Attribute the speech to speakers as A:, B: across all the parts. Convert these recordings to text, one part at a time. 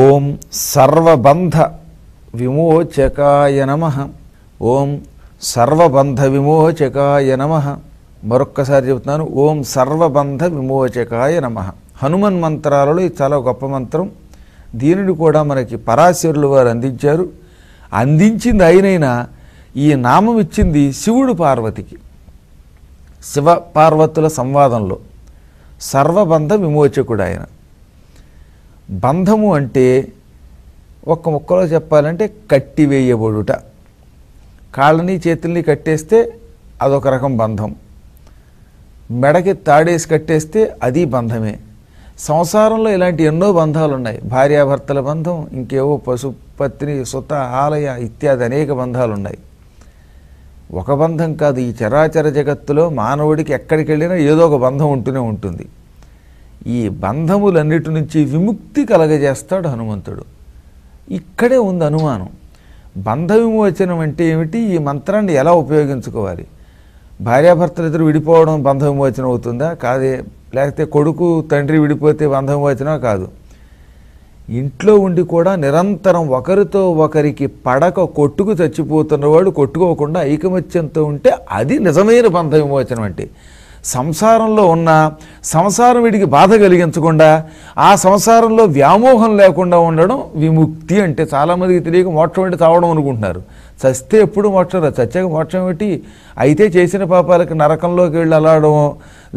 A: ఓం సర్వబంధ విమోచకాయ నమః. ఓం సర్వబంధ విమోచకాయ నమః. మరొక్కసారి చెబుతున్నాను, ఓం సర్వబంధ విమోచకాయ నమః. హనుమన్ మంత్రాలలో ఇది చాలా గొప్ప మంత్రం. దీనిని కూడా మనకి పరాశరులు వారు అందించారు. అందించింది ఆయనైనా ఈ నామం ఇచ్చింది శివుడు పార్వతికి. శివ పార్వతుల సంవాదంలో సర్వబంధ విమోచకుడు ఆయన. బంధము అంటే ఒక్క ముక్కలో చెప్పాలంటే కట్టివేయబడుట. కాళ్ళని చేతుల్ని కట్టేస్తే అదొక రకం బంధం. మెడకి తాడేసి కట్టేస్తే అది బంధమే. సంసారంలో ఇలాంటి ఎన్నో బంధాలు ఉన్నాయి. భార్యాభర్తల బంధం, ఇంకేవో పశుపత్ని సుత ఆలయ ఇత్యాది అనేక బంధాలు ఉన్నాయి. ఒక బంధం కాదు, ఈ చరాచర జగత్తులో మానవుడికి ఎక్కడికి వెళ్ళినా ఏదో ఒక బంధం ఉంటూనే ఉంటుంది. ఈ బంధములన్నిటి నుంచి విముక్తి కలగజేస్తాడు హనుమంతుడు. ఇక్కడే ఉంది అనుమానం. బంధ విమోచనం అంటే ఏమిటి? ఈ మంత్రాన్ని ఎలా ఉపయోగించుకోవాలి? భార్యాభర్తలు ఇద్దరు విడిపోవడం బంధ విమోచనం అవుతుందా? కాదే. లేకపోతే కొడుకు తండ్రి విడిపోతే బంధ విమోచనం కాదు. ఇంట్లో ఉండి కూడా నిరంతరం ఒకరితో ఒకరికి పడక కొట్టుకు చచ్చిపోతున్నవాడు కొట్టుకోకుండా ఐకమత్యంతో ఉంటే అది నిజమైన బంధ విమోచనం. అంటే సంసారంలో ఉన్న సంసారం వీడికి బాధ కలిగించకుండా ఆ సంసారంలో వ్యామోహం లేకుండా ఉండడం విముక్తి. అంటే చాలామందికి తెలియక మోక్షం అంటే చావడం అనుకుంటున్నారు. చస్తే ఎప్పుడు మోక్షం రాదు. చచ్చాక మోక్షం ఏమిటి? అయితే చేసిన పాపాలకు నరకంలోకి వెళ్ళి అలాడమో,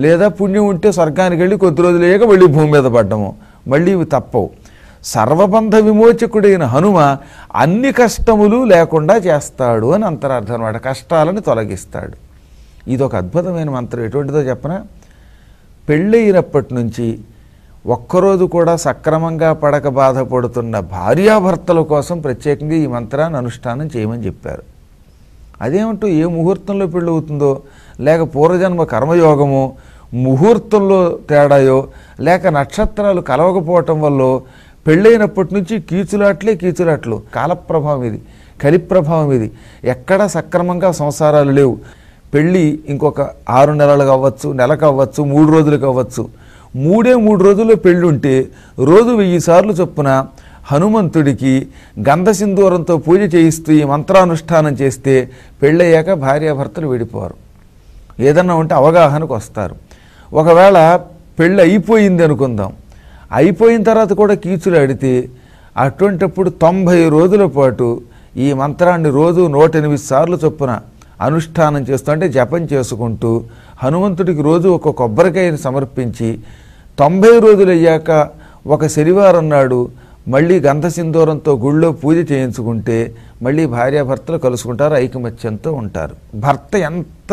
A: లేదా పుణ్యం ఉంటే స్వర్గానికి వెళ్ళి కొద్ది రోజులు అయ్యాక మళ్ళీ భూమి మీద పడ్డమో, మళ్ళీ ఇవి తప్పవు. సర్వబంధ విమోచకుడైన హనుమ అన్ని కష్టములు లేకుండా చేస్తాడు అని అంతరార్థం అన్నమాట. కష్టాలను తొలగిస్తాడు. ఇదొక అద్భుతమైన మంత్రం. ఎటువంటిదో చెప్పనా? పెళ్ళయినప్పటి నుంచి ఒక్కరోజు కూడా సక్రమంగా పడక బాధపడుతున్న భార్యాభర్తల కోసం ప్రత్యేకంగా ఈ మంత్రాన్ని అనుష్ఠానం చేయమని చెప్పారు. అదేమంటూ ఏ ముహూర్తంలో పెళ్ళి అవుతుందో, లేక పూర్వజన్మ కర్మయోగమో, ముహూర్తంలో తేడాయో, లేక నక్షత్రాలు కలవకపోవటం వల్ల పెళ్ళైనప్పటి నుంచి కీచులాట్లు. కాలప్రభావం ఇది, కలిప్రభావం ఇది. ఎక్కడా సక్రమంగా సంసారాలు లేవు. పెళ్ళి ఇంకొక 6 నెలలకు అవ్వచ్చు, నెలకు అవ్వచ్చు, 3 రోజులకు అవ్వచ్చు. 3 రోజుల్లో పెళ్ళి ఉంటే రోజు 1000 సార్లు చొప్పున హనుమంతుడికి గంధసింధూరంతో పూజ చేయిస్తూ ఈ మంత్రానుష్ఠానం చేస్తే పెళ్ళయ్యాక భార్యాభర్తలు విడిపోరు. ఏదన్నా ఉంటే అవగాహనకు వస్తారు. ఒకవేళ పెళ్ళి అయిపోయింది అనుకుందాం, అయిపోయిన తర్వాత కూడా కీచులాడితే అటువంటిప్పుడు 90 రోజుల పాటు ఈ మంత్రాన్ని రోజు 108 సార్లు చొప్పున అనుష్ఠానం చేస్తూ, అంటే జపం చేసుకుంటూ హనుమంతుడికి రోజు ఒక కొబ్బరికాయని సమర్పించి 90 రోజులు అయ్యాక ఒక శనివారం నాడు మళ్ళీ గంధసింధూరంతో గుళ్ళో పూజ చేయించుకుంటే మళ్ళీ భార్యాభర్తలు కలుసుకుంటారు, ఐకమత్యంతో ఉంటారు. భర్త ఎంత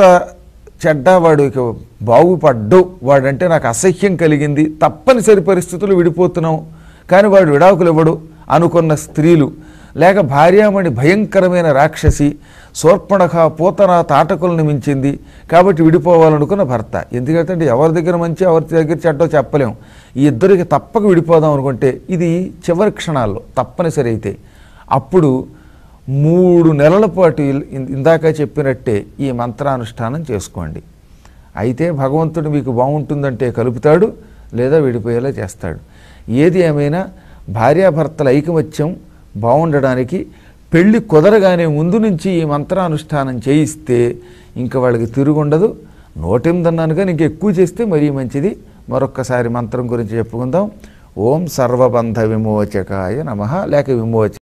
A: చెడ్డా వాడు ఇక బాగుపడ్డు, వాడంటే నాకు అసహ్యం కలిగింది, తప్పనిసరి పరిస్థితులు విడిపోతున్నాం కానీ వాడు విడాకులు ఇవ్వడు అనుకున్న స్త్రీలు, లేక భార్యామణి భయంకరమైన రాక్షసి, శూర్పణఖ పూతన తాటకులను మించింది కాబట్టి విడిపోవాలనుకున్న భర్త. ఎందుకంటే ఎవరి దగ్గర మంచి ఎవరి దగ్గర చెడ్డో చెప్పలేం. ఈ ఇద్దరికి తప్పక విడిపోదాం అనుకుంటే ఇది చివరి క్షణాల్లో తప్పనిసరి అయితే అప్పుడు 3 నెలల పాటు ఇందాక చెప్పినట్టే ఈ మంత్రానుష్ఠానం చేసుకోండి. అయితే భగవంతుడు మీకు బాగుంటుందంటే కలుపుతాడు, లేదా విడిపోయేలా చేస్తాడు. ఏది ఏమైనా భార్యాభర్తల ఐకమత్యం బాగుండడానికి పెళ్ళి కుదరగానే ముందు నుంచి ఈ మంత్రానుష్ఠానం చేయిస్తే ఇంకా వాళ్ళకి తిరుగుండదు. 108 అన్నాను కానీ ఇంక ఎక్కువ చేస్తే మరీ మంచిది. మరొక్కసారి మంత్రం గురించి చెప్పుకుందాం. ఓం సర్వబంధ విమోచకాయ నమః, లేక విమోచ